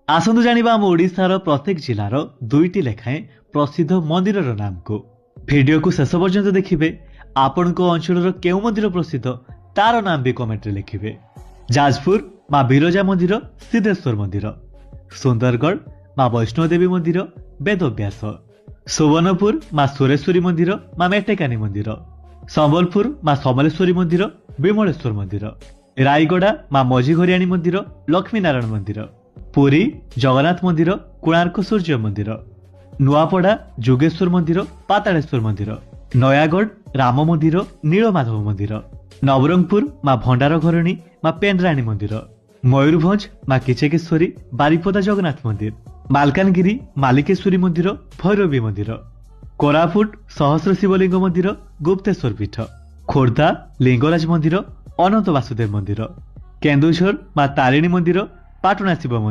आसतु जानिबा आम ओडिशार प्रत्येक जिलार दुईटी लेखाएं प्रसिद्ध मंदिरर नाम को। भिडियो को शेष पर्यंत देखिए। आपण अंचल केउ मंदिर प्रसिद्ध तार नाम भी कमेंट रे लिखिबे। जाजपुर माँ बिरजा मंदिर सिद्धेश्वर मंदिर, सुंदरगढ़ माँ वैष्णोदेवी मंदिर वेदव्यास, सुवर्णपुर माँ सुरेश्वरी मंदिर माँ मेटेकानी मंदिर, संबलपुर माँ समलेश्वरी मंदिर विमलेश्वर मंदिर, रायगड़ा माँ मझीघरियाणी मंदिर लक्ष्मीनारायण मंदिर, पुरी जगन्नाथ मंदिर कोणार्क सूर्य मंदिर, नुआपड़ा जोगेश्वर मंदिर पातालेश्वर मंदिर, नयागढ़ राम मंदिर नीलमाधव मंदिर, नवरंगपुर माँ भंडार घरणी माँ पेनराणी मंदिर, मयूरभंज माँ किचकेश्वरी बारिपदा जगन्नाथ मंदिर, मालकानगिरी मालिकेश्वरी मंदिर भैरवी मंदिर, कोरापुट सहस्र शिवलिंग मंदिर गुप्तेश्वर पीठ, खोर्धा लिंगराज मंदिर अनंत वासुदेव मंदिर, केन्दुझर माँ तारिणी मंदिर पाटना शिव मंदिर।